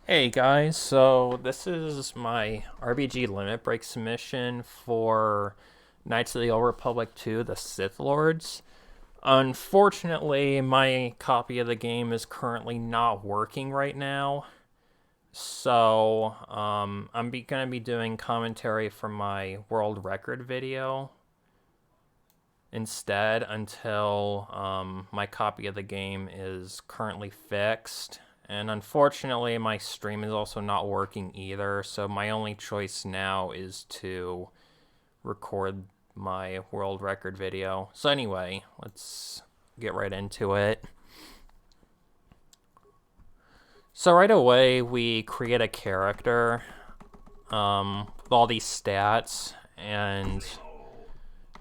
Hey guys, so this is my RBG Limit Break submission for Knights of the Old Republic 2, the Sith Lords. Unfortunately, my copy of the game is currently not working right now, so I'm gonna be doing commentary for my world record video instead until my copy of the game is currently fixed. And unfortunately, my stream is also not working either, so my only choice now is to record my world record video. So anyway, let's get right into it. So right away, we create a character with all these stats, and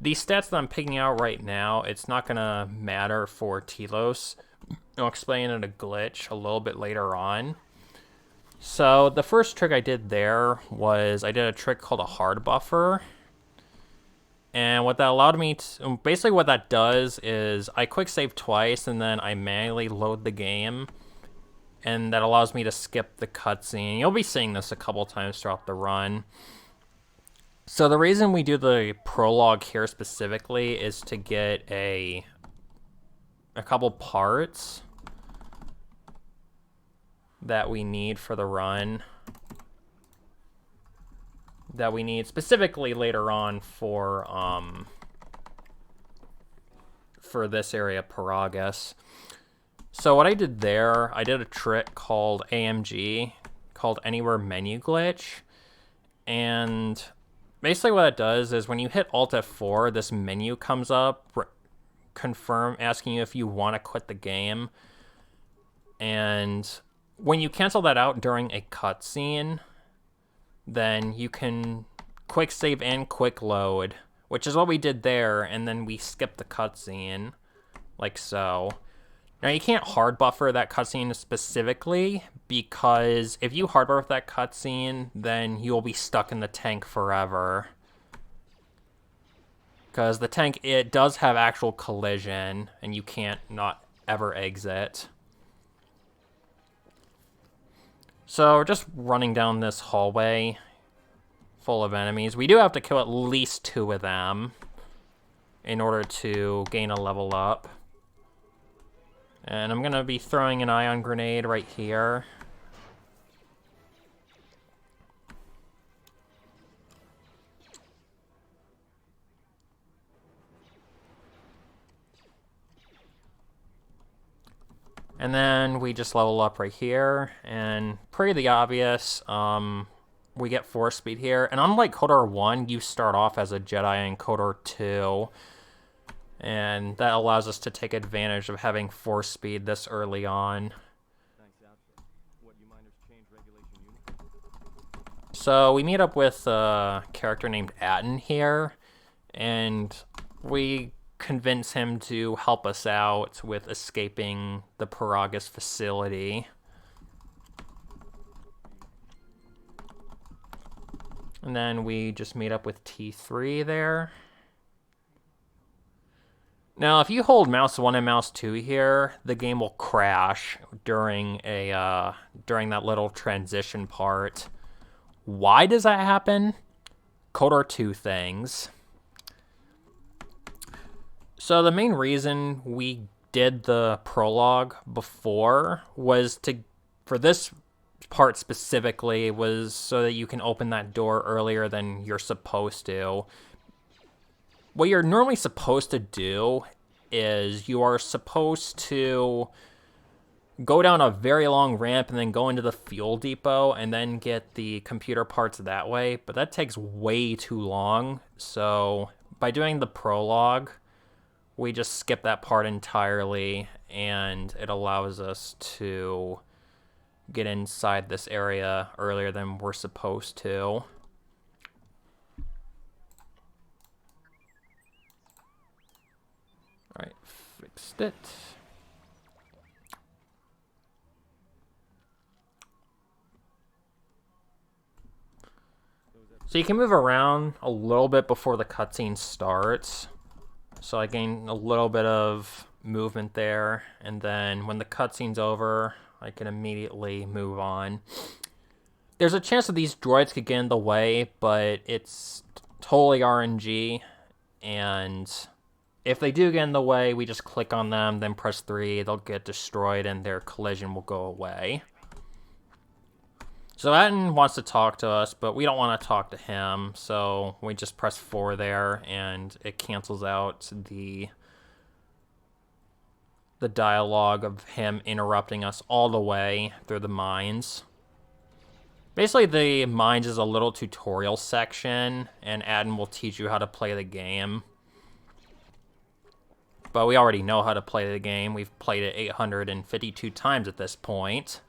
these stats that I'm picking out right now, it's not gonna matter for Telos. I'll explain it a glitch a little bit later on. So the first trick I did there was I did a trick called a hard buffer. And what that allowed me to, basically what that does is I quick save twice and then I manually load the game. And that allows me to skip the cutscene. You'll be seeing this a couple times throughout the run. So the reason we do the prologue here specifically is to get a couple parts that we need for the run, that we need specifically later on for this area, Paragus. So what I did there, I did a trick called AMG, called Anywhere Menu Glitch, and basically what it does is when you hit Alt F4, this menu comes up, confirm, asking you if you want to quit the game, and when you cancel that out during a cutscene, then you can quick save and quick load, which is what we did there, and then we skipped the cutscene, like so. Now you can't hard buffer that cutscene specifically, because if you hard buffer that cutscene, then you'll be stuck in the tank forever. Because the tank, it does have actual collision, and you can't not ever exit. So we're just running down this hallway full of enemies. We do have to kill at least 2 of them in order to gain a level up. And I'm going to be throwing an ion grenade right here. And then we just level up right here, and pretty obvious, we get force speed here. And unlike KOTOR 1, you start off as a Jedi in KOTOR 2, and that allows us to take advantage of having force speed this early on. So we meet up with a character named Atten here, and we convince him to help us out with escaping the Paragus facility. And then we just meet up with T3 there. Now, if you hold mouse 1 and mouse 2 here, the game will crash during that little transition part. Why does that happen? KOTOR 2 things. So the main reason we did the prologue before was for this part specifically, was so that you can open that door earlier than you're supposed to. What you're normally supposed to do is you are supposed to go down a very long ramp and then go into the fuel depot and then get the computer parts that way, but that takes way too long. So by doing the prologue, we just skip that part entirely, and it allows us to get inside this area earlier than we're supposed to. Alright, fixed it. So you can move around a little bit before the cutscene starts. So I gain a little bit of movement there, and then when the cutscene's over, I can immediately move on. There's a chance that these droids could get in the way, but it's totally RNG, and if they do get in the way, we just click on them, then press 3, they'll get destroyed, and their collision will go away. So Atten wants to talk to us, but we don't want to talk to him, so we just press 4 there, and it cancels out the dialogue of him interrupting us all the way through the mines. Basically, the mines is a little tutorial section, and Atten will teach you how to play the game. But we already know how to play the game. We've played it 852 times at this point.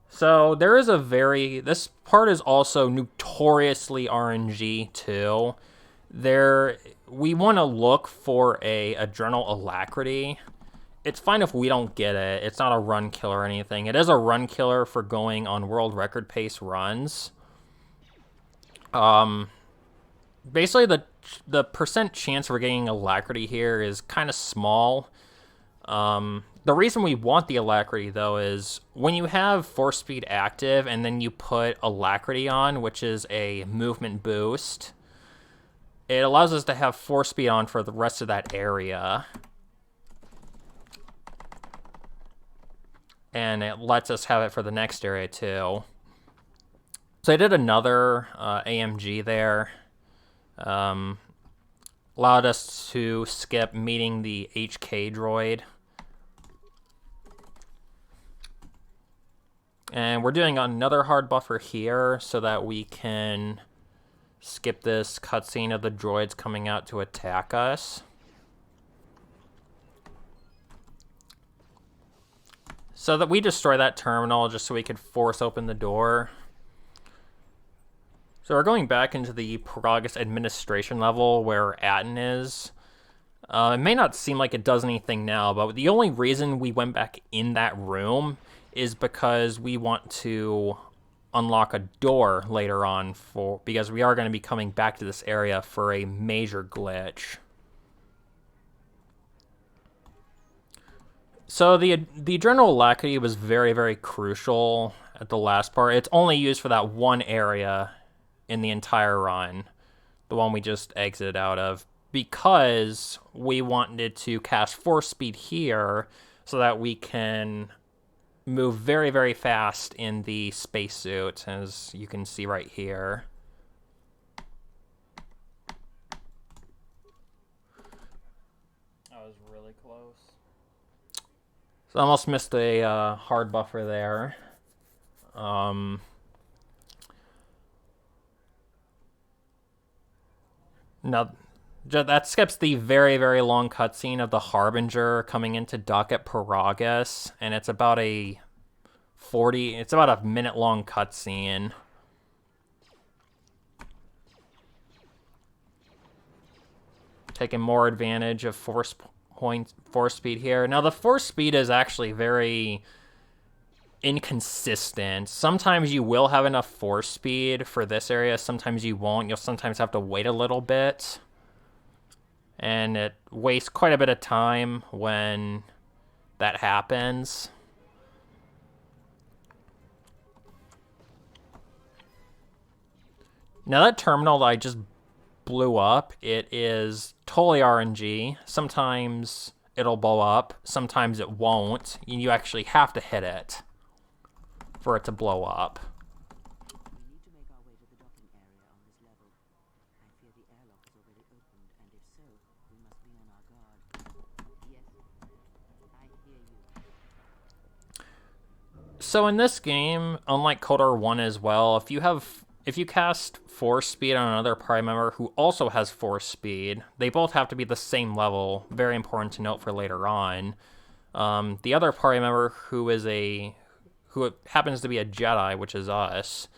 So there is this part is also notoriously RNG too. We want to look for a Adrenal Alacrity. It's fine if we don't get it. It's not a run killer or anything. It is a run killer for going on world record pace runs. Basically the percent chance we're getting Alacrity here is kind of small. The reason we want the Alacrity, though, is when you have Force Speed active and then you put Alacrity on, which is a movement boost, it allows us to have Force Speed on for the rest of that area. And it lets us have it for the next area, too. So I did another AMG there. Allowed us to skip meeting the HK droid. And we're doing another hard buffer here so that we can skip this cutscene of the droids coming out to attack us. So that we destroy that terminal just so we could force open the door. So we're going back into the Paragus administration level where Atten is. It may not seem like it does anything now, but the only reason we went back in that room is because we want to unlock a door later on because we are going to be coming back to this area for a major glitch. So the Adrenal Alacrity was very, very crucial at the last part. It's only used for that one area in the entire run, the one we just exited out of, because we wanted to cast Force Speed here so that we can move very, very fast in the spacesuit, as you can see right here. That was really close. So I almost missed a hard buffer there. Now, that skips the very, very long cutscene of the Harbinger coming into dock at Paragus, and it's about a minute-long cutscene. Taking more advantage of force speed here. Now, the force speed is actually very inconsistent. Sometimes you will have enough force speed for this area, sometimes you won't. You'll sometimes have to wait a little bit. And it wastes quite a bit of time when that happens. Now that terminal that I just blew up, it is totally RNG. Sometimes it'll blow up, sometimes it won't. You actually have to hit it for it to blow up. So in this game, unlike KOTOR 1 as well, if you cast Force Speed on another party member who also has Force Speed, they both have to be the same level. Very important to note for later on. The other party member who happens to be a Jedi, which is us,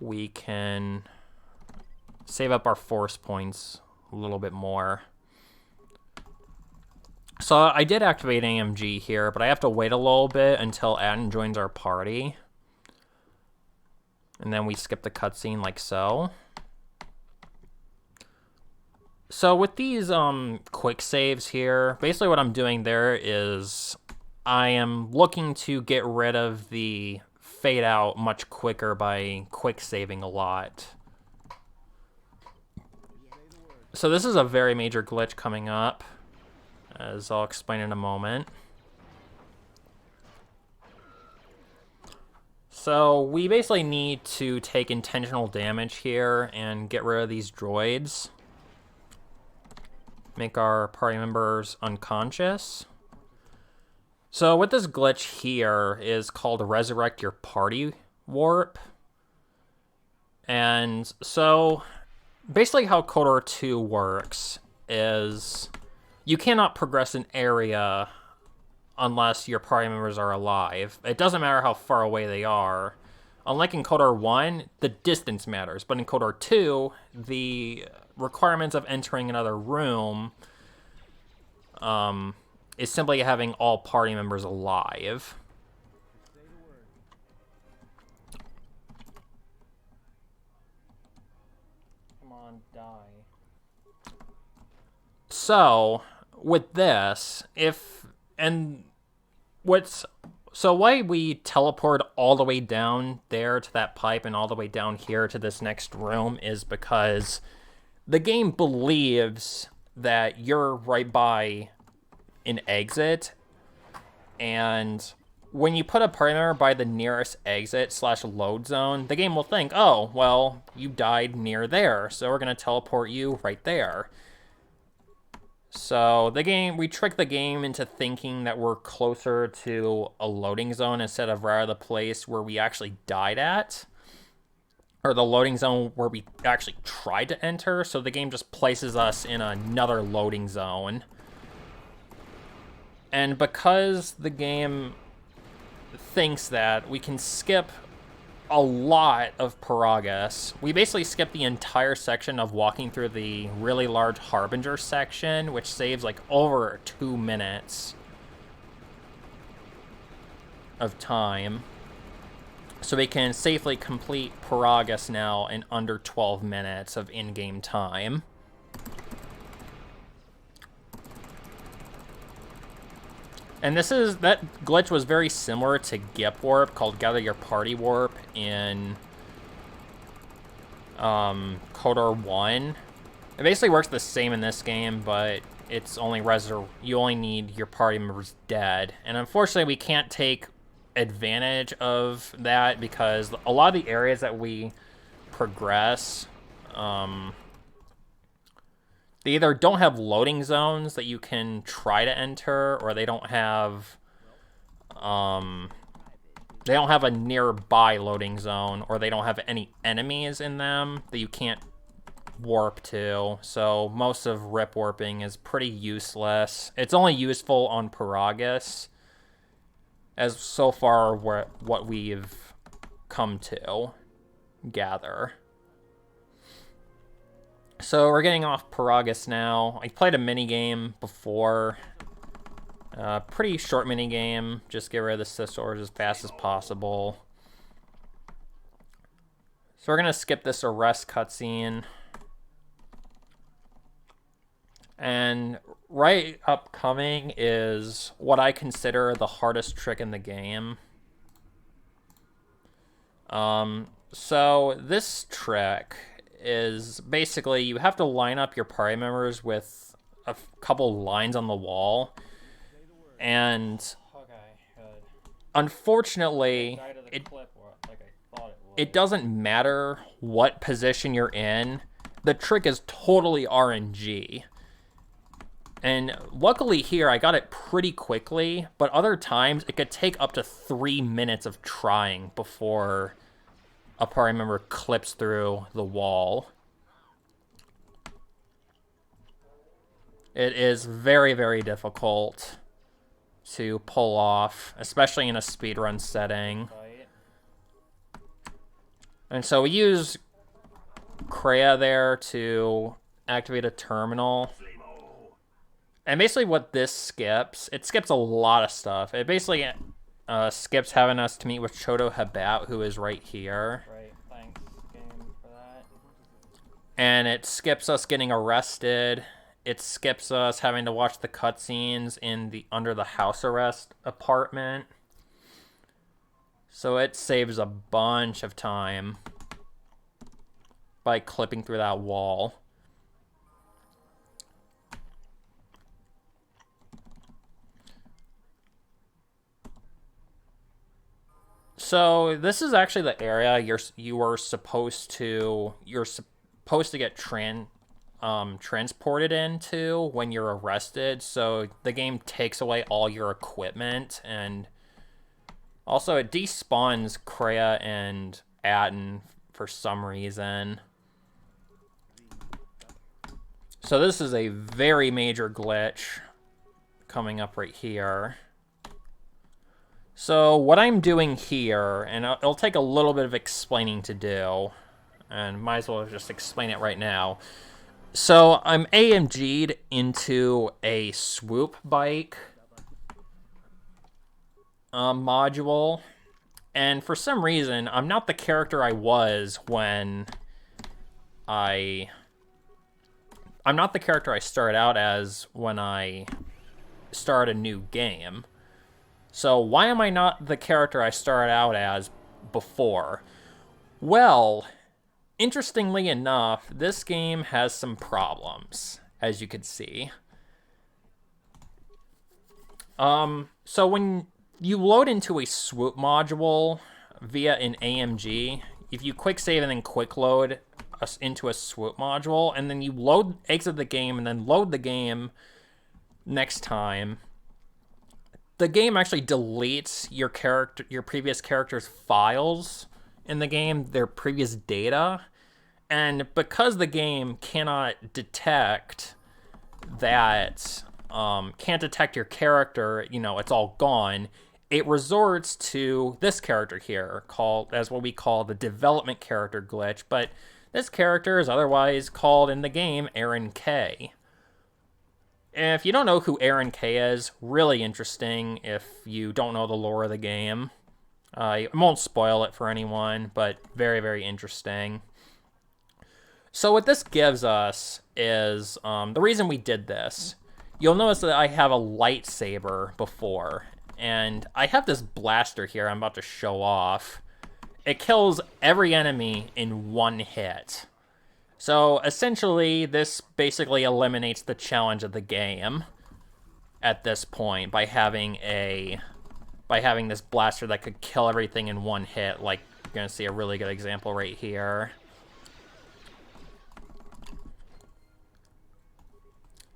we can save up our Force points a little bit more. So I did activate AMG here, but I have to wait a little bit until Atten joins our party. And then we skip the cutscene like so. So with these quick saves here, basically what I'm doing there is I am looking to get rid of the fade out much quicker by quick saving a lot. So this is a very major glitch coming up, as I'll explain in a moment. So we basically need to take intentional damage here and get rid of these droids. Make our party members unconscious. So what this glitch here is called Resurrect Your Party Warp. And so basically how KOTOR 2 works is you cannot progress an area unless your party members are alive. It doesn't matter how far away they are. Unlike in KOTOR 1, the distance matters. But in KOTOR 2, the requirements of entering another room is simply having all party members alive. Come on, die. So, with this, so why we teleport all the way down there to that pipe and all the way down here to this next room is because the game believes that you're right by an exit, and when you put a party member by the nearest exit / load zone, the game will think, oh, well, you died near there, so we're going to teleport you right there. So we trick the game into thinking that we're closer to a loading zone instead of right at the place where we actually died at, or the loading zone where we actually tried to enter. So the game just places us in another loading zone. And because the game thinks that we can skip a lot of progress, we basically skip the entire section of walking through the really large Harbinger section, which saves like over 2 minutes of time. So we can safely complete progress now in under 12 minutes of in-game time. And that glitch was very similar to Gip Warp, called Gather Your Party Warp in KOTOR 1. It basically works the same in this game, but it's only you only need your party members dead. And unfortunately, we can't take advantage of that because a lot of the areas that we progress, they either don't have loading zones that you can try to enter, or they don't have a nearby loading zone, or they don't have any enemies in them that you can't warp to. So most of rip warping is pretty useless. It's only useful on Paragus, as so far what we've come to gather. So we're getting off Paragus now. I played a minigame before. Pretty short minigame. Just get rid of the Sith Swords as fast as possible. So we're going to skip this arrest cutscene. And right upcoming is what I consider the hardest trick in the game. So this trick is basically you have to line up your party members with a couple lines on the wall, and unfortunately it doesn't matter what position you're in. The trick is totally RNG. And luckily here I got it pretty quickly, but other times it could take up to 3 minutes of trying before a party member clips through the wall. It is very, very difficult to pull off, especially in a speedrun setting. And so we use Kreia there to activate a terminal. And basically what this skips, it skips a lot of stuff. It basically skips having us to meet with Chodo Habat, who is right here. Right, thanks, game, for that. And it skips us getting arrested. It skips us having to watch the cutscenes in the under the house arrest apartment. So it saves a bunch of time by clipping through that wall. So this is actually the area you're supposed to get transported into when you're arrested. So the game takes away all your equipment, and also it despawns Kreia and Atten for some reason. So this is a very major glitch coming up right here. So what I'm doing here, and it'll take a little bit of explaining to do, and might as well just explain it right now. So I'm AMG'd into a swoop bike module, and for some reason, I'm not the character I was when I'm not the character I started out as when I started a new game. So why am I not the character I started out as before? Well, interestingly enough, this game has some problems, as you can see. So when you load into a swoop module via an AMG, if you quick save and then quick load into a swoop module, and then you exit the game and then load the game next time, the game actually deletes your previous character's files in the game, their previous data. And because the game cannot detect that, can't detect your character, it's all gone, it resorts to this character here, as what we call the development character glitch. But this character is otherwise called in the game Aaron K. If you don't know who Aaron K is, really interesting if you don't know the lore of the game. I won't spoil it for anyone, but very, very interesting. So what this gives us is, the reason we did this, you'll notice that I have a lightsaber before, and I have this blaster here I'm about to show off. It kills every enemy in one hit. So essentially, this basically eliminates the challenge of the game at this point by having this blaster that could kill everything in one hit. Like, you're gonna see a really good example right here.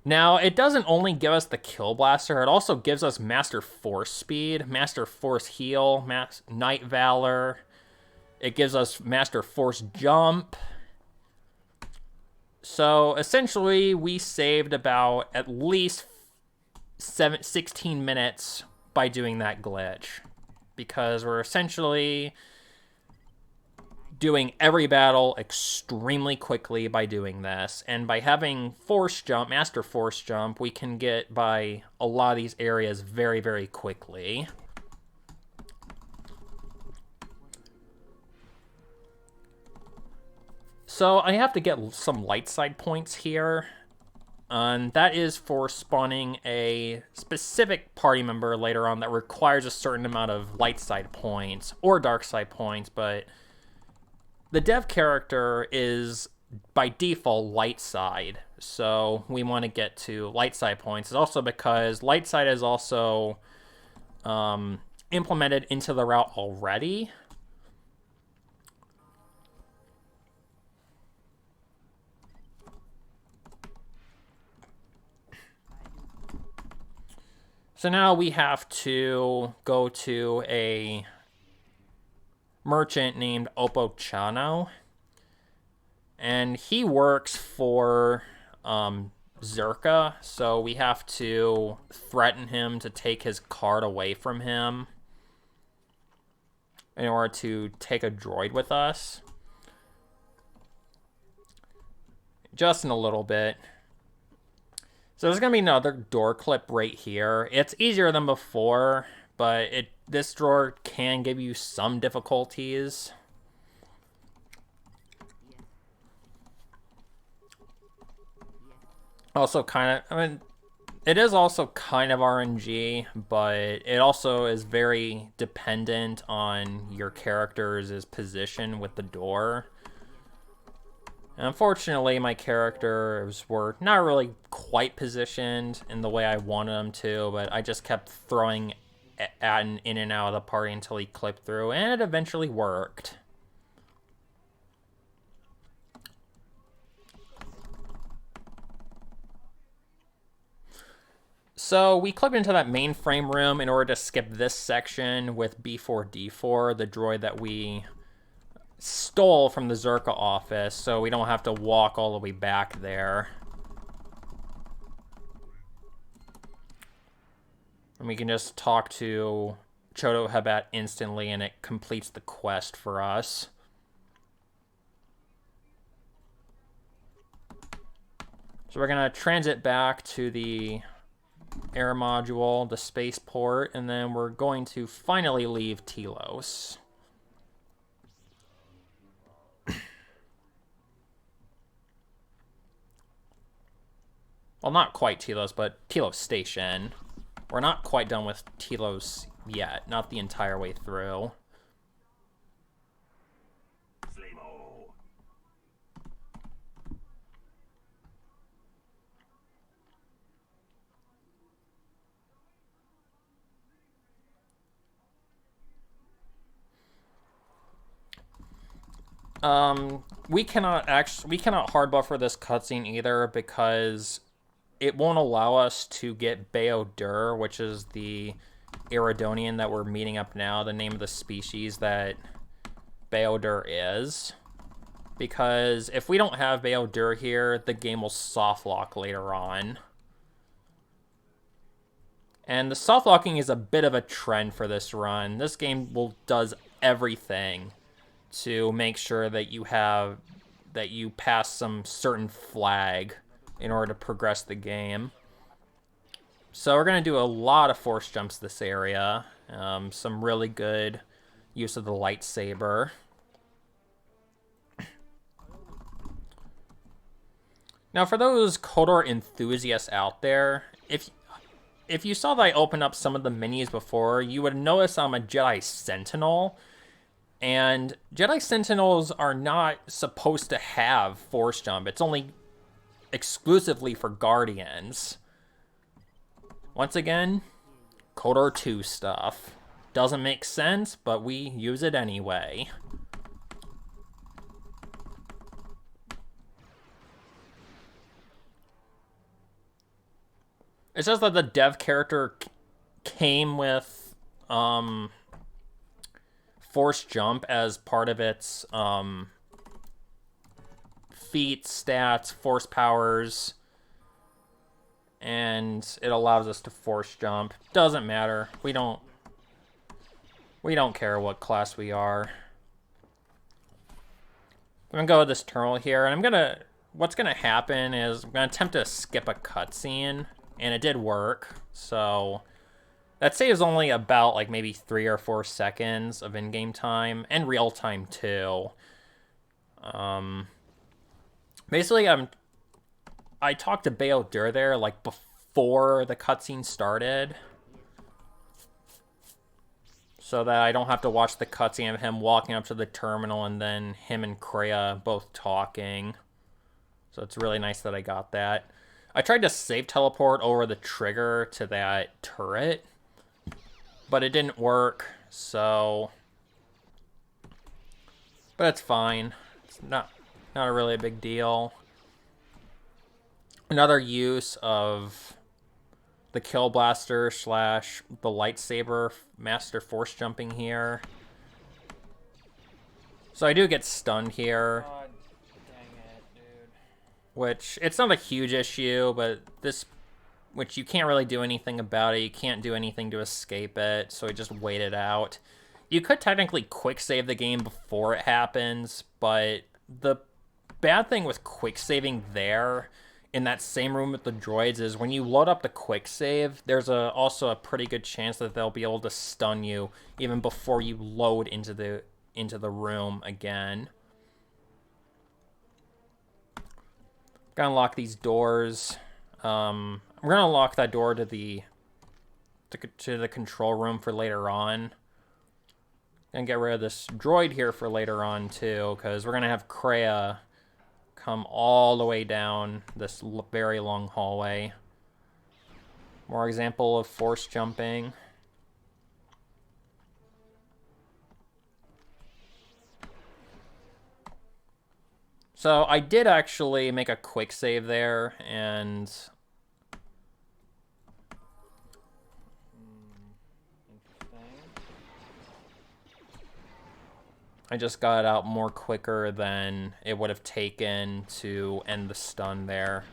Now, it doesn't only give us the kill blaster, it also gives us Master Force speed, Master Force heal, Night Valor. It gives us Master Force jump. So essentially, we saved about at least 16 minutes by doing that glitch, because we're essentially doing every battle extremely quickly by doing this. And by having Force Jump, Master Force Jump, we can get by a lot of these areas very, very quickly. So I have to get some light side points here. And that is for spawning a specific party member later on that requires a certain amount of light side points or dark side points, but the dev character is by default light side. So we want to get to light side points. It's also because light side is also implemented into the route already. So now we have to go to a merchant named Opochano, and he works for Zerka, so we have to threaten him to take his card away from him in order to take a droid with us. Just in a little bit. So there's going to be another door clip right here. It's easier than before, but this drawer can give you some difficulties. Also kind of, I mean, it is also kind of RNG, but it also is very dependent on your character's position with the door. And unfortunately, my characters were not really quite positioned in the way I wanted them to, but I just kept throwing in and out of the party until he clipped through, and it eventually worked. So we clipped into that mainframe room in order to skip this section with B4D4, the droid that we stole from the Zerka office, so we don't have to walk all the way back there. And we can just talk to Choto Hebat instantly, and it completes the quest for us. So we're going to transit back to the air module, the spaceport, and then we're going to finally leave Telos. Well, not quite Telos, but Telos Station. We're not quite done with Telos yet, not the entire way through. We cannot hard buffer this cutscene either because it won't allow us to get Beodur, which is the Iridonian that we're meeting up now, the name of the species that Beodur is. Because if we don't have Beodur here, the game will soft lock later on. And the soft locking is a bit of a trend for this run. This game does everything to make sure that you pass some certain flag in order to progress the game. So we're going to do a lot of force jumps this area. Some really good use of the lightsaber. Now for those KOTOR enthusiasts out there, if you saw that I opened up some of the minis before, you would notice I'm a Jedi Sentinel. And Jedi Sentinels are not supposed to have force jump. It's only exclusively for Guardians. Once again, KOTOR 2 stuff. Doesn't make sense, but we use it anyway. It's just that the dev character came with force jump as part of its feat, stats, force powers, and it allows us to force jump. Doesn't matter. We don't care what class we are. I'm gonna go with this terminal here, and what's gonna happen is I'm gonna attempt to skip a cutscene, and it did work, so that saves only about like maybe 3 or 4 seconds of in-game time, and real time too. Basically, I talked to Beodur there like before the cutscene started, so that I don't have to watch the cutscene of him walking up to the terminal and then him and Kreia both talking. So it's really nice that I got that. I tried to save teleport over the trigger to that turret, but it didn't work, so... But it's fine. It's not really a big deal. Another use of the Kill Blaster / the lightsaber master force jumping here. So I do get stunned here. God dang it, dude. Which, it's not a huge issue, but which you can't really do anything about it. You can't do anything to escape it, so I just wait it out. You could technically quick save the game before it happens, but the bad thing with quick saving there in that same room with the droids is when you load up the quick save, there's also a pretty good chance that they'll be able to stun you even before you load into the room again. Gotta unlock these doors. I'm gonna lock that door to the control room for later on. And get rid of this droid here for later on too, because we're gonna have Kreia come all the way down this very long hallway. More example of force jumping. So I did actually make a quick save there, and I just got it out more quicker than it would have taken to end the stun there.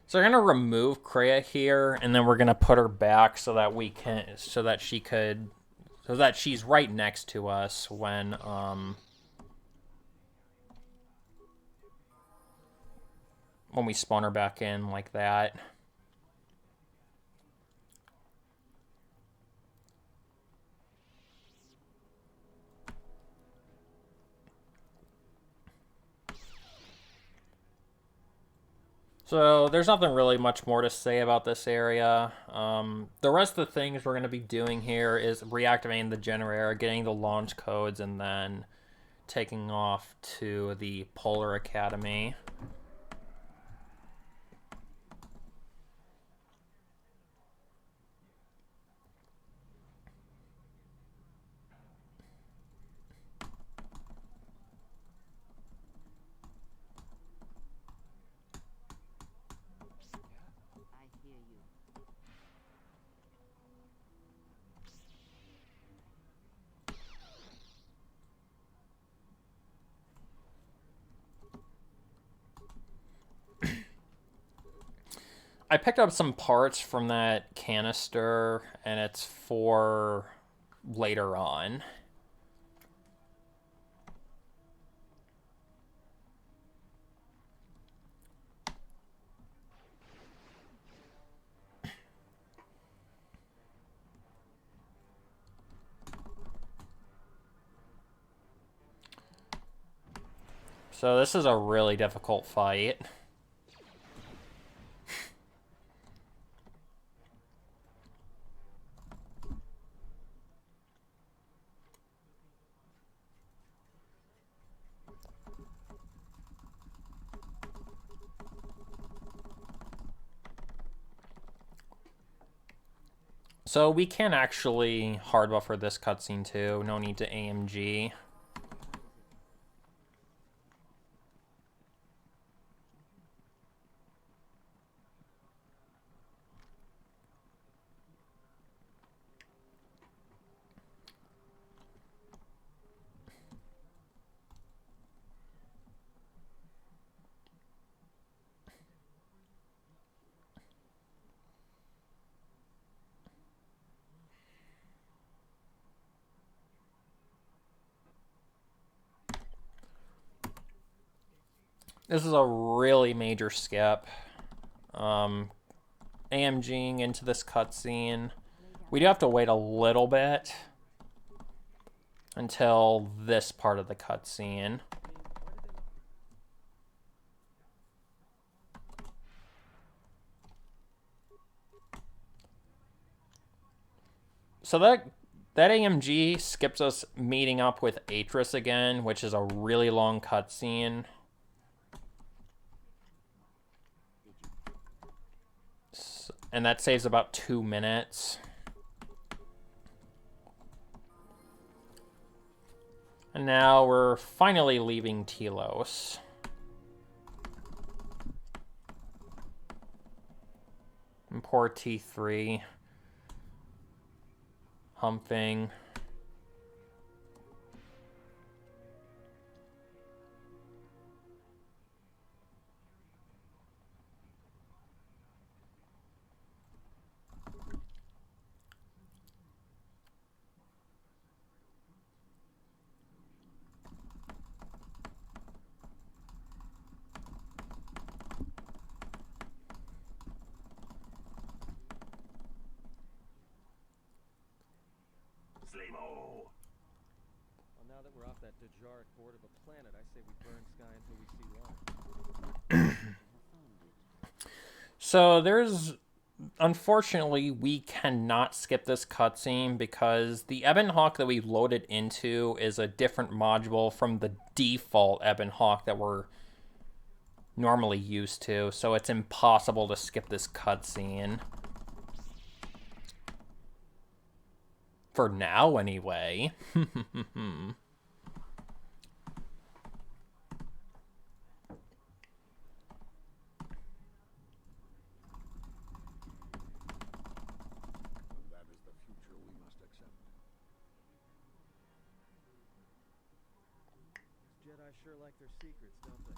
So we're gonna remove Kreia here, and then we're gonna put her back so that she's right next to us when we spawn her back in like that. So there's nothing really much more to say about this area. The rest of the things we're going to be doing here is reactivating the generator, getting the launch codes, and then taking off to the Polar Academy. I picked up some parts from that canister, and it's for later on. So this is a really difficult fight. So we can actually hard buffer this cutscene too. No need to AMG. This is a really major skip. AMGing into this cutscene. We do have to wait a little bit until this part of the cutscene. So that AMG skips us meeting up with Atris again, which is a really long cutscene. And that saves about 2 minutes. And now we're finally leaving Telos. And poor T3. Humping. Well, now that we're off that Dejaric board of a planet, I say we burn sky until we see light. So there's... Unfortunately, we cannot skip this cutscene because the Ebon Hawk that we loaded into is a different module from the default Ebon Hawk that we're normally used to, so it's impossible to skip this cutscene. For now, anyway. Jedi sure like their secrets, don't they?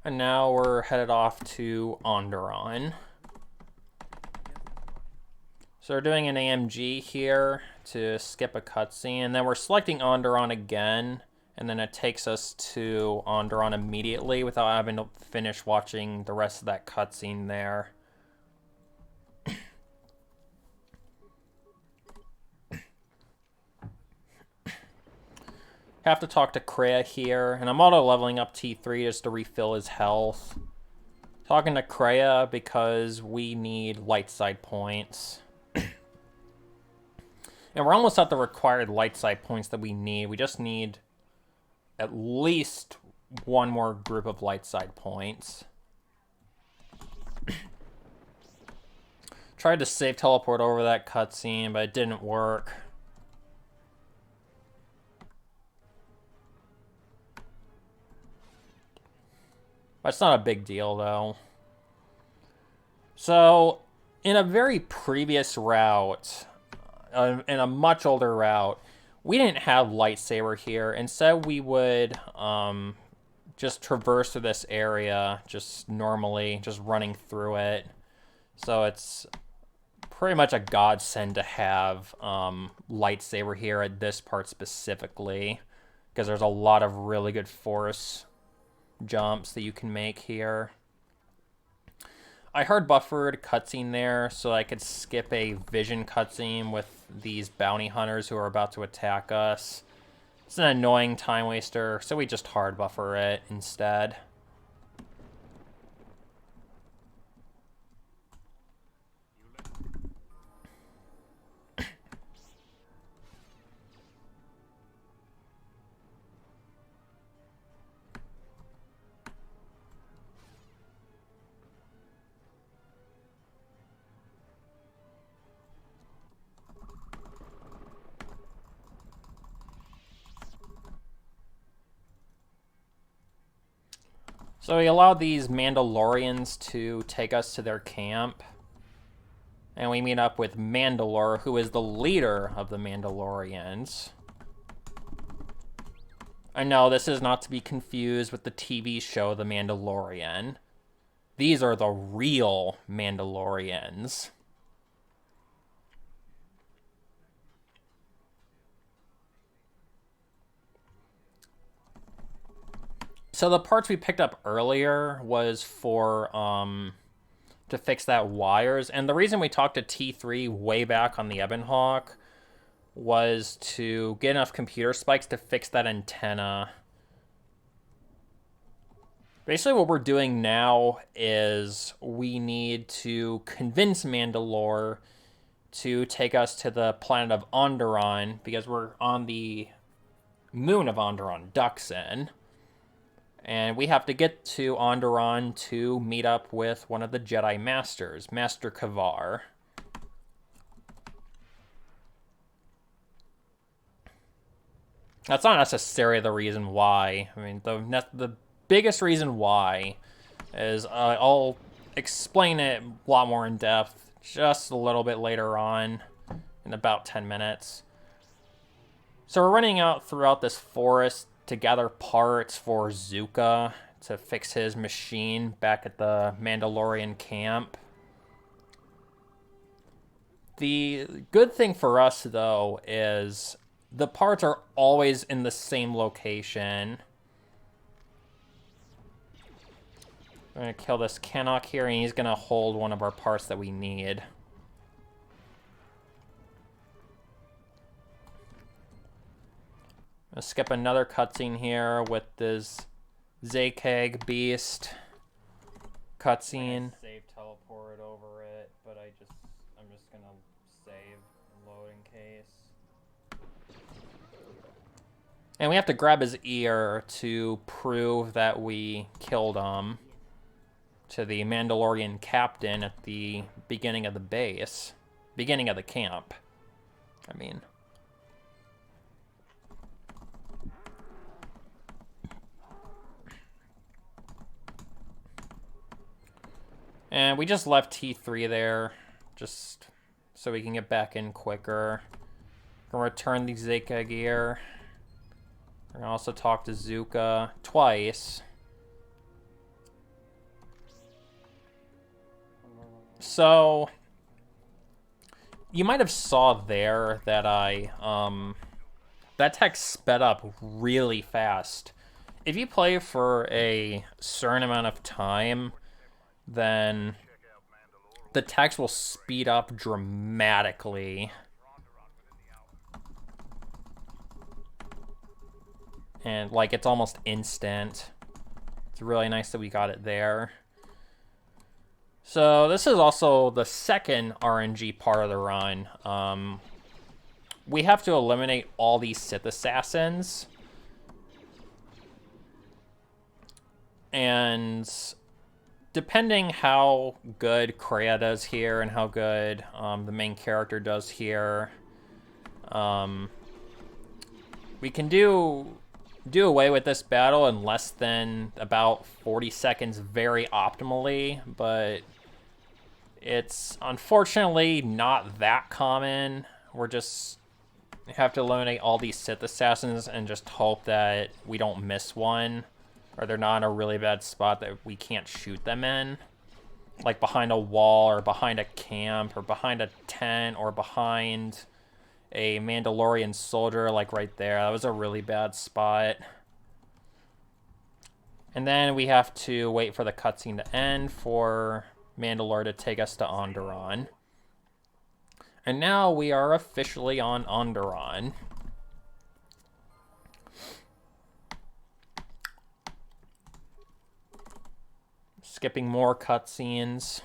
And now we're headed off to Onderon. So we're doing an AMG here to skip a cutscene, and then we're selecting Onderon again, and then it takes us to Onderon immediately without having to finish watching the rest of that cutscene there. Have to talk to Kreia here, and I'm auto leveling up T3 just to refill his health. Talking to Kreia because we need light side points. And we're almost at the required light side points that we need. We just need at least one more group of light side points. Tried to save teleport over that cutscene, but it didn't work. That's not a big deal, though. So, in a very previous route, in a much older route, we didn't have lightsaber here. Instead, we would just traverse through this area just normally, just running through it. So it's pretty much a godsend to have lightsaber here at this part specifically, because there's a lot of really good force jumps that you can make here. I hard buffered cutscene there so I could skip a vision cutscene with these bounty hunters who are about to attack us. It's an annoying time waster, so we just hard buffer it instead. So we allowed these Mandalorians to take us to their camp. And we meet up with Mandalore, who is the leader of the Mandalorians. I know this is not to be confused with the TV show The Mandalorian. These are the real Mandalorians. So the parts we picked up earlier was for to fix that wires, and the reason we talked to T3 way back on the Ebon Hawk was to get enough computer spikes to fix that antenna. Basically what we're doing now is we need to convince Mandalore to take us to the planet of Onderon, because we're on the moon of Onderon, Duxon. And we have to get to Onderon to meet up with one of the Jedi Masters, Master Kavar. That's not necessarily the reason why. I mean, the biggest reason why is I'll explain it a lot more in depth just a little bit later on in about 10 minutes. So we're running out throughout this forest to gather parts for Zuka to fix his machine back at the Mandalorian camp. The good thing for us, though, is the parts are always in the same location. We're going to kill this Canuck here, and he's going to hold one of our parts that we need. I'll skip another cutscene here with this Zakeg beast cutscene. Save teleport over it, but I'm just gonna save load in case. And we have to grab his ear to prove that we killed him to the Mandalorian captain at the beginning of the base. Beginning of the camp, I mean. And we just left T3 there, just so we can get back in quicker. We're gonna return the Zeka gear. We're gonna also talk to Zuka twice. So, you might have saw there that that text sped up really fast. If you play for a certain amount of time, then the text will speed up dramatically. And, like, it's almost instant. It's really nice that we got it there. So, this is also the second RNG part of the run. We have to eliminate all these Sith assassins. And depending how good Kreia does here and how good the main character does here, we can do away with this battle in less than about 40 seconds very optimally, but it's unfortunately not that common. We're just have to eliminate all these Sith assassins and just hope that we don't miss one, or they're not in a really bad spot that we can't shoot them in. Like behind a wall, or behind a camp, or behind a tent, or behind a Mandalorian soldier, like right there. That was a really bad spot. And then we have to wait for the cutscene to end for Mandalore to take us to Onderon. And now we are officially on Onderon. Skipping more cutscenes.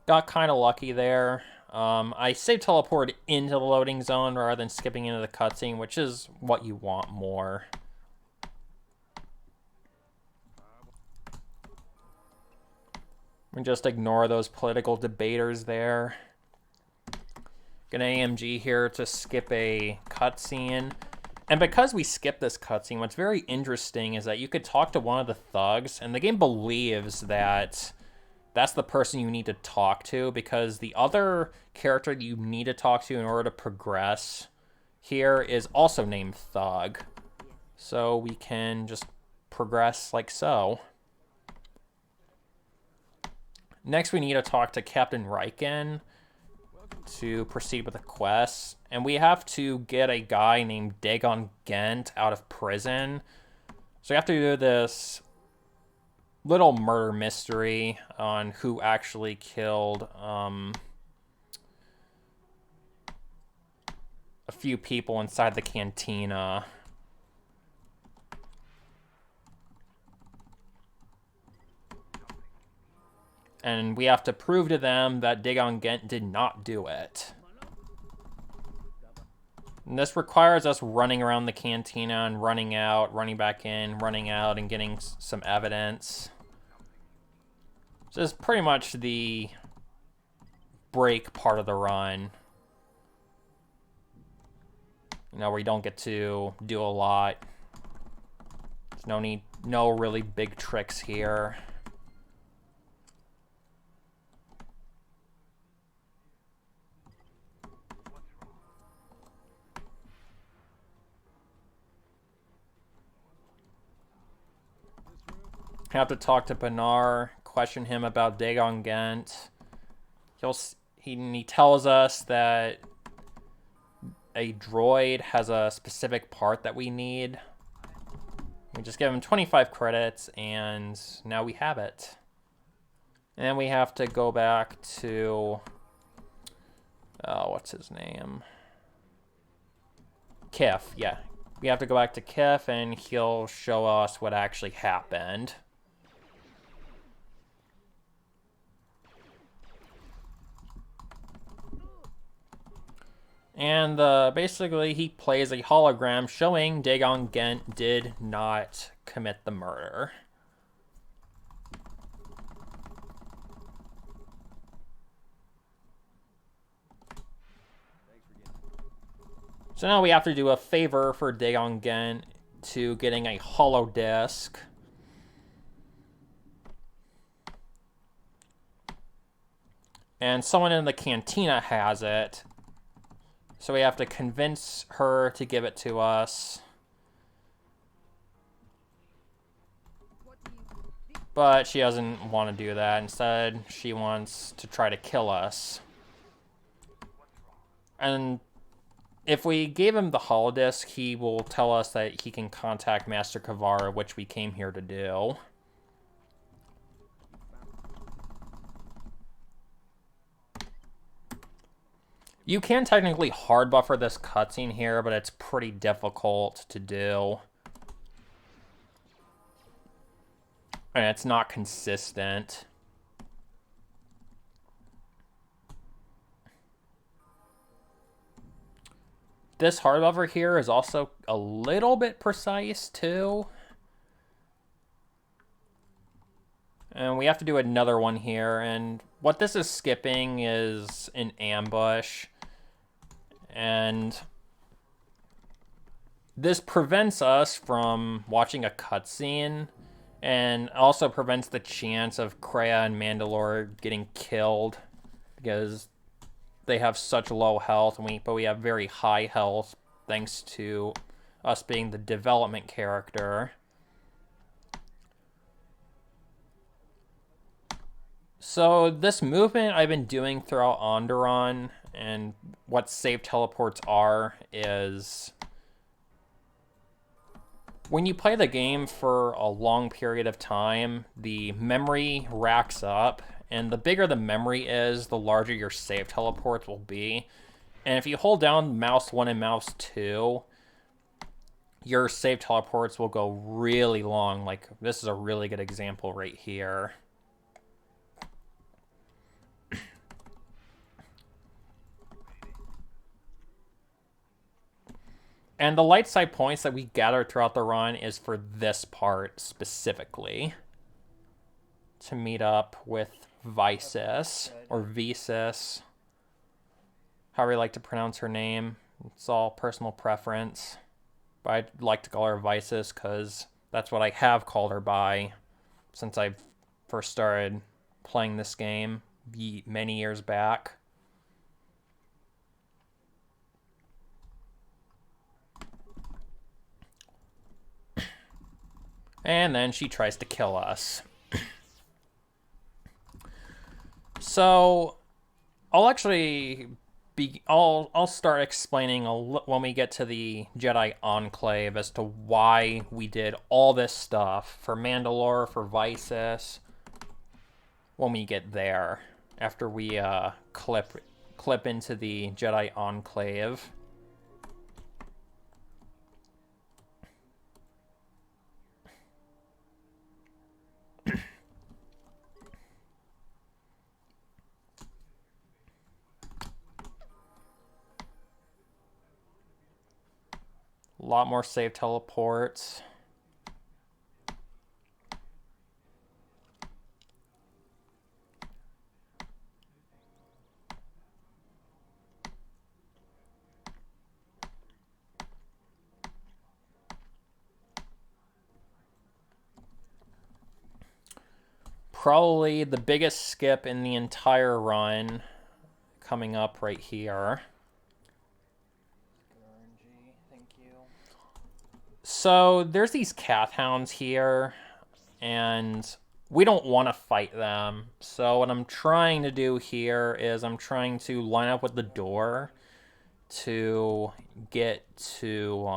Got kind of lucky there. I saved teleport into the loading zone rather than skipping into the cutscene, which is what you want more. We just ignore those political debaters there. Get an AMG here to skip a cutscene. And because we skipped this cutscene, what's very interesting is that you could talk to one of the thugs, and the game believes that that's the person you need to talk to, because the other character you need to talk to in order to progress here is also named Thug. So we can just progress like so. Next, we need to talk to Captain Riken to proceed with the quest. And we have to get a guy named Dagon Gent out of prison. So we have to do this little murder mystery on who actually killed a few people inside the cantina. And we have to prove to them that Dagon Gent did not do it. And this requires us running around the cantina and running out, running back in, running out, and getting some evidence. So this is pretty much the break part of the run. You know, where you don't get to do a lot. There's no really big tricks here. Have to talk to Bernard, question him about Dagon Gent. He tells us that a droid has a specific part that we need. We just give him 25 credits, and now we have it. And we have to go back to... what's his name? Kif, yeah. We have to go back to Kif, and he'll show us what actually happened. And basically, he plays a hologram showing Dagon Gent did not commit the murder. So now we have to do a favor for Dagon Gent to getting a holo disc. And someone in the cantina has it. So we have to convince her to give it to us. But she doesn't want to do that. Instead, she wants to try to kill us. And if we gave him the holodisc, he will tell us that he can contact Master Kavara, which we came here to do. You can technically hard buffer this cutscene here, but it's pretty difficult to do. And it's not consistent. This hard buffer here is also a little bit precise too. And we have to do another one here, and what this is skipping is an ambush. And this prevents us from watching a cutscene, and also prevents the chance of Kreia and Mandalore getting killed, because they have such low health, but we have very high health thanks to us being the development character. So this movement I've been doing throughout Onderon, and what save teleports are, is when you play the game for a long period of time, the memory racks up, and the bigger the memory is, the larger your save teleports will be. And if you hold down mouse 1 and mouse 2, your save teleports will go really long. Like, this is a really good example right here. And the light side points that we gather throughout the run is for this part specifically. To meet up with Visis, or Visis. However you like to pronounce her name. It's all personal preference. But I'd like to call her Visis because that's what I have called her by since I first started playing this game many years back. And then she tries to kill us. So I'll actually I'll start explaining when we get to the Jedi Enclave as to why we did all this stuff for Mandalore, for Visis, when we get there, after we clip into the Jedi Enclave. A lot more save teleports. Probably the biggest skip in the entire run coming up right here. So there's these Cath Hounds here. and we don't want to fight them. So what I'm trying to do here is I'm trying to line up with the door to get to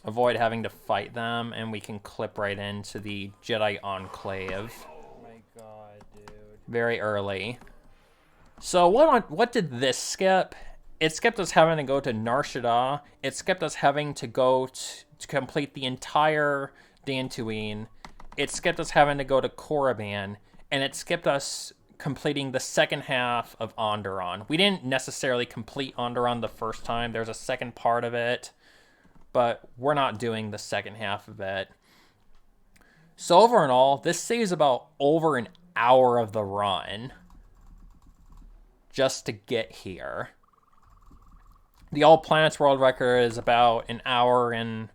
avoid having to fight them, and we can clip right into the Jedi Enclave. Oh my god, dude. Very early. So what did this skip? It skipped us having to go to Nar Shaddaa. It skipped us having to go to complete the entire Dantooine. It skipped us having to go to Korriban. And it skipped us completing the second half of Onderon. We didn't necessarily complete Onderon the first time. There's a second part of it. But we're not doing the second half of it. So over and all, this saves about over an hour of the run just to get here. The All Planets World Record is about an hour and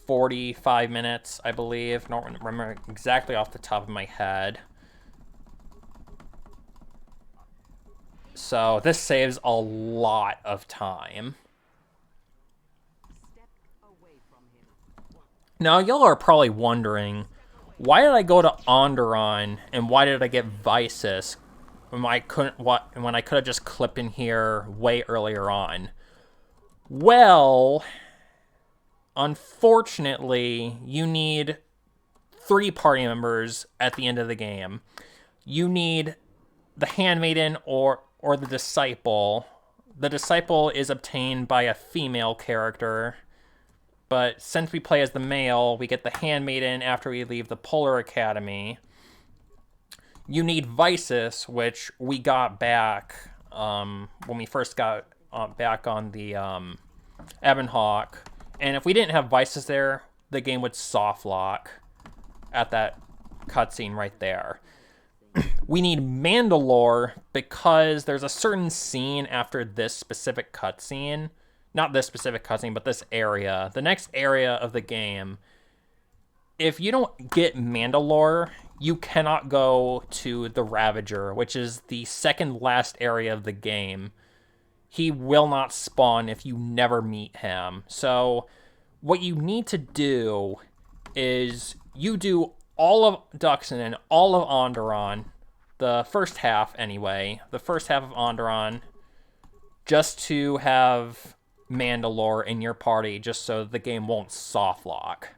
45 minutes, I believe. I don't remember exactly off the top of my head. So this saves a lot of time. Now, y'all are probably wondering, why did I go to Onderon and why did I get Visus when I could have just clipped in here way earlier on? Well, unfortunately, you need 3 party members at the end of the game. You need the handmaiden or the disciple. The disciple is obtained by a female character, but since we play as the male, we get the handmaiden after we leave the Polar Academy. You need Visus, which we got back when we first got back on the Ebonhawk. And if we didn't have Visus there, the game would soft lock at that cutscene right there. We need Mandalore because there's a certain scene after this specific cutscene. Not this specific cutscene, but this area. The next area of the game. If you don't get Mandalore, you cannot go to the Ravager, which is the second last area of the game. He will not spawn if you never meet him. So what you need to do is you do all of Duxon and all of Onderon, the first half anyway, the first half of Onderon, just to have Mandalore in your party, just so the game won't soft lock.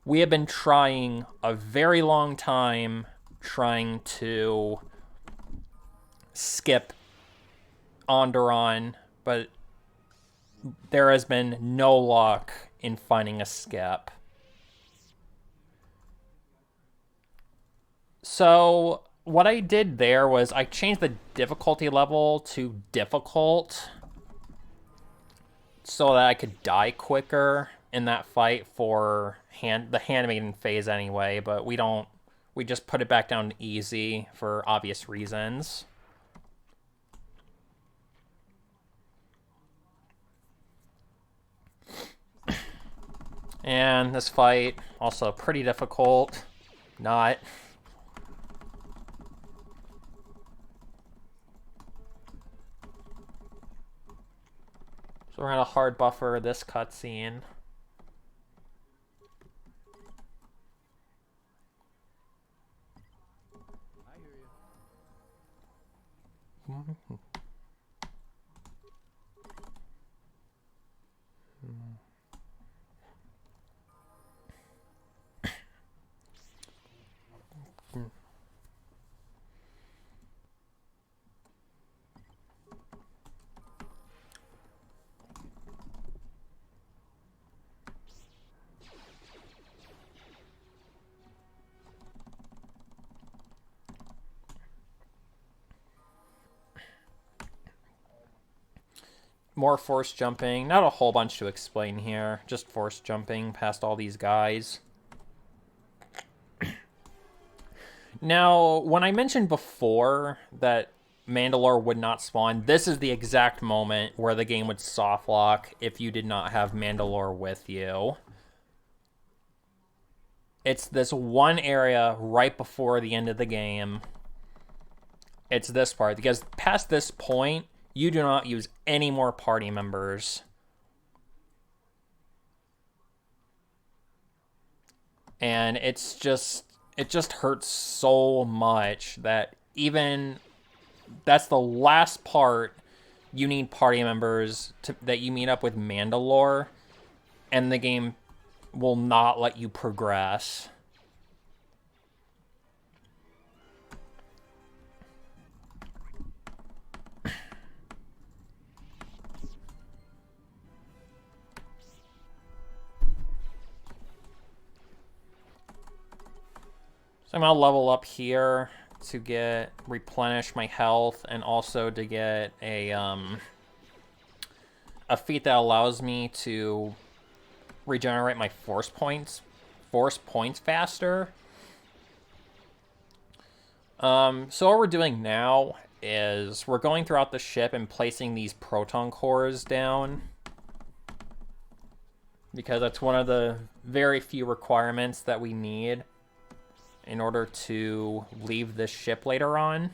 We have been trying a very long time trying to skip Onderon, but there has been no luck in finding a skip. So what I did there was I changed the difficulty level to difficult so that I could die quicker in that fight for the handmaiden phase anyway, but we just put it back down to easy for obvious reasons. And this fight, also pretty difficult. Not. So we're going to hard buffer this cutscene. I hear you. More force jumping. Not a whole bunch to explain here. Just force jumping past all these guys. Now, when I mentioned before that Mandalore would not spawn, this is the exact moment where the game would soft lock if you did not have Mandalore with you. It's this one area right before the end of the game. It's this part, because past this point, you do not use any more party members. And it just hurts so much that even that's the last part you need party members that you meet up with Mandalore, and the game will not let you progress. So I'm gonna level up here to replenish my health, and also to get a feat that allows me to regenerate my force points faster. So what we're doing now is we're going throughout the ship and placing these proton cores down, because that's one of the very few requirements that we need in order to leave this ship later on.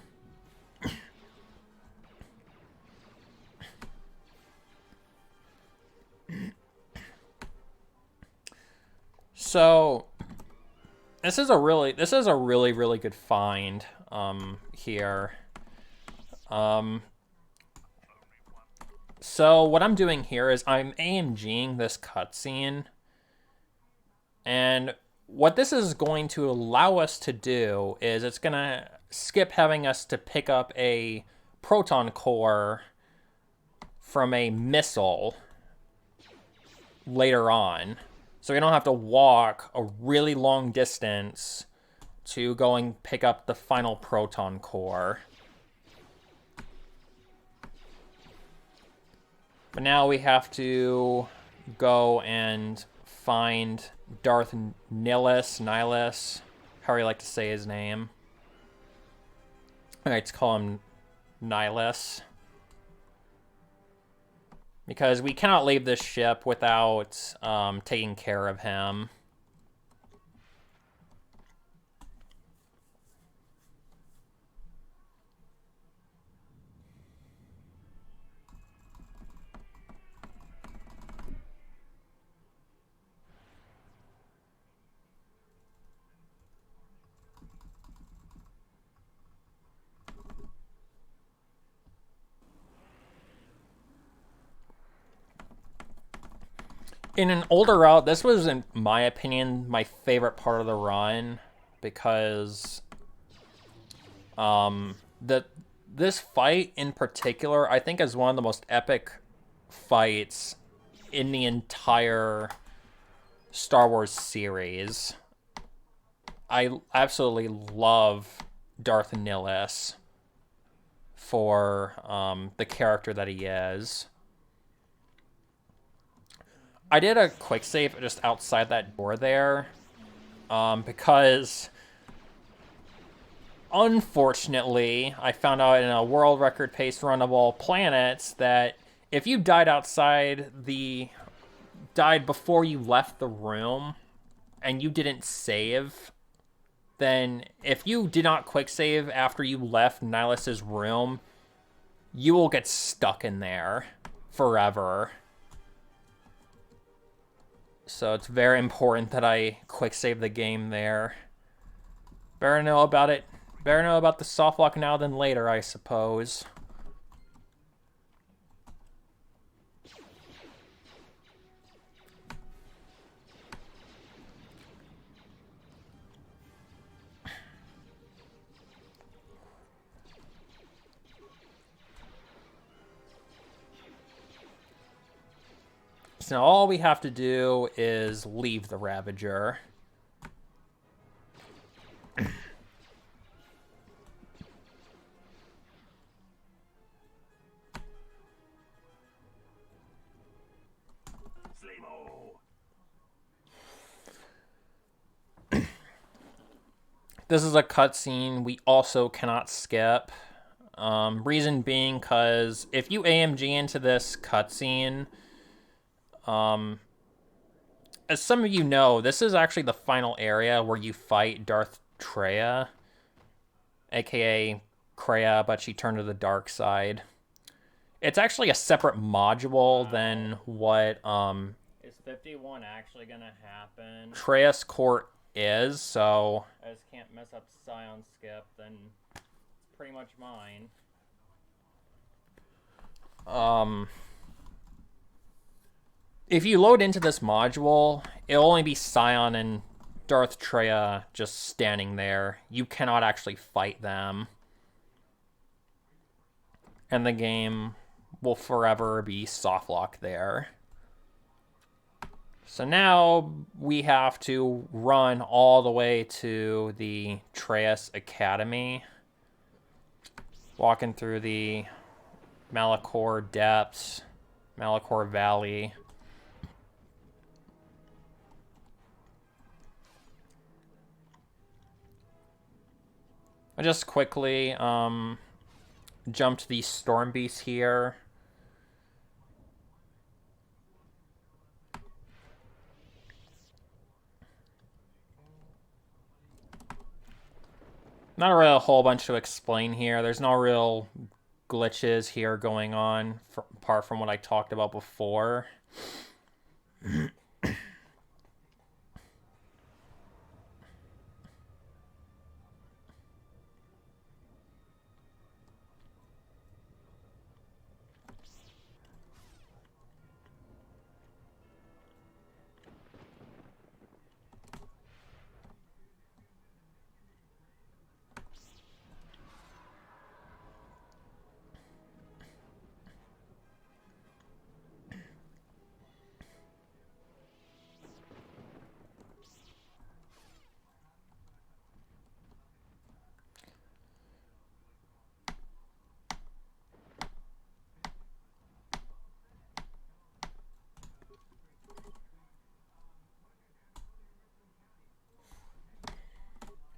So this is a really really good find here. So what I'm doing here is I'm AMGing this cutscene, and what this is going to allow us to do is it's going to skip having us to pick up a proton core from a missile later on. So we don't have to walk a really long distance to go and pick up the final proton core. But now we have to go and find Darth Nihilus, however you like to say his name. I like to call him Nihilus, because we cannot leave this ship without taking care of him. In an older route, this was, in my opinion, my favorite part of the run, because this fight in particular, I think, is one of the most epic fights in the entire Star Wars series. I absolutely love Darth Nihilus for the character that he is. I did a quick save just outside that door there, because unfortunately I found out in a world record pace run of all planets that if you died before you left the room and you didn't save, then if you did not quick save after you left Nihilus's room, you will get stuck in there forever. So it's very important that I quick save the game there. Better know about it. Better know about the soft lock now than later, I suppose. So now all we have to do is leave the Ravager. This is a cutscene we also cannot skip. Reason being because if you AMG into this cutscene, as some of you know, this is actually the final area where you fight Darth Treya, aka Kreia, but she turned to the dark side. It's actually a separate module than what Is 51 actually gonna happen? Treya's Court is, so I just can't mess up Scion Skip, then it's pretty much mine. If you load into this module, it'll only be Scion and Darth Treya just standing there. You cannot actually fight them. And the game will forever be softlock there. So now we have to run all the way to the Treyas Academy. Walking through the Malachor Depths, Malachor Valley. I just quickly jumped the Storm Beast here. Not really a whole bunch to explain here. There's no real glitches here going on, apart from what I talked about before.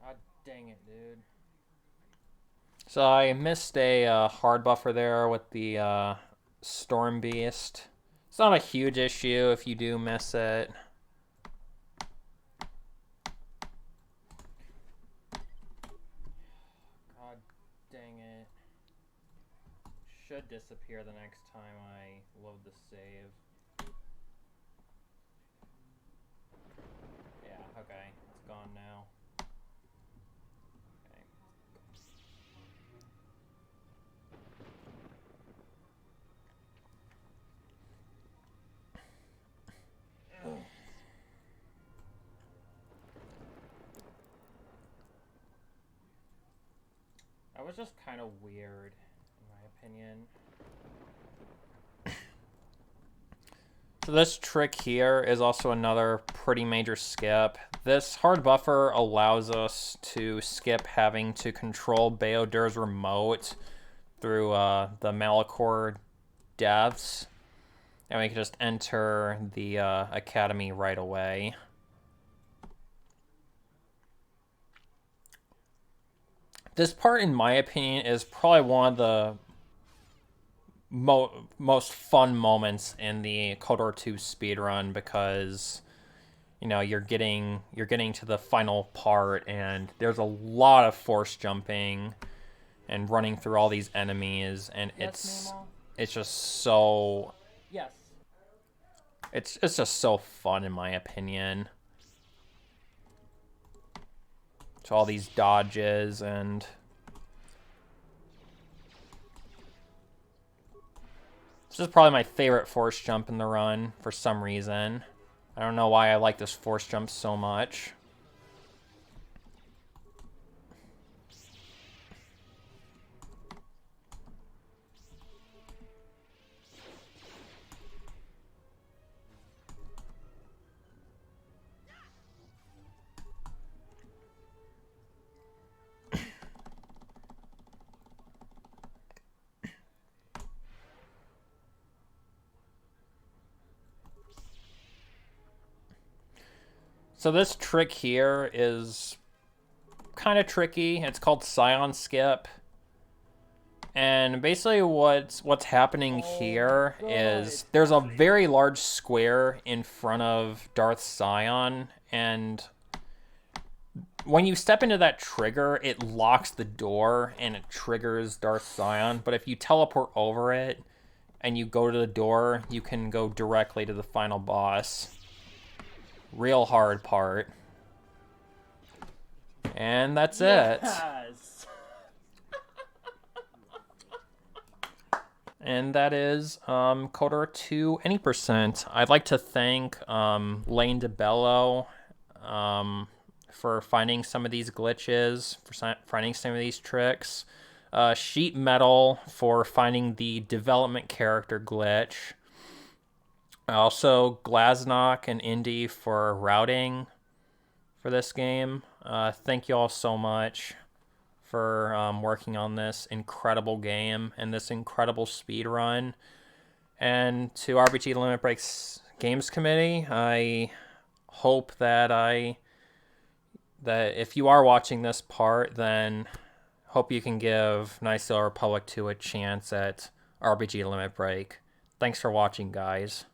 God dang it, dude. So I missed a hard buffer there with the Storm Beast. It's not a huge issue if you do miss it. God dang it. Should disappear the next time I load the save. Yeah, okay. It's gone now. That was just kind of weird, in my opinion. So this trick here is also another pretty major skip. This hard buffer allows us to skip having to control Beodur's remote through the Malachor Depths. And we can just enter the Academy right away. This part, in my opinion, is probably one of the most fun moments in the KOTOR 2 speedrun, because you know you're getting to the final part and there's a lot of force jumping and running through all these enemies, and Yes, it's just so Yes. it's just so fun, in my opinion. To all these dodges, and this is probably my favorite force jump in the run for some reason. I don't know why I like this force jump so much. So this trick here is kind of tricky. It's called Scion Skip. And basically what's happening here is there's a very large square in front of Darth Scion, and when you step into that trigger, it locks the door and it triggers Darth Scion. But if you teleport over it and you go to the door, you can go directly to the final boss. Real hard part. And that's it. Yes. And that is KOTOR 2 any %. I'd like to thank Lane DeBello for finding some of these glitches, for finding some of these tricks. Sheet Metal for finding the development character glitch. Also, Glasnock and Indy for routing for this game. Thank you all so much for working on this incredible game and this incredible speed run. And to RPG Limit Break's Games Committee, I hope that if you are watching this part, then hope you can give Nice Republic 2 a chance at RPG Limit Break. Thanks for watching, guys.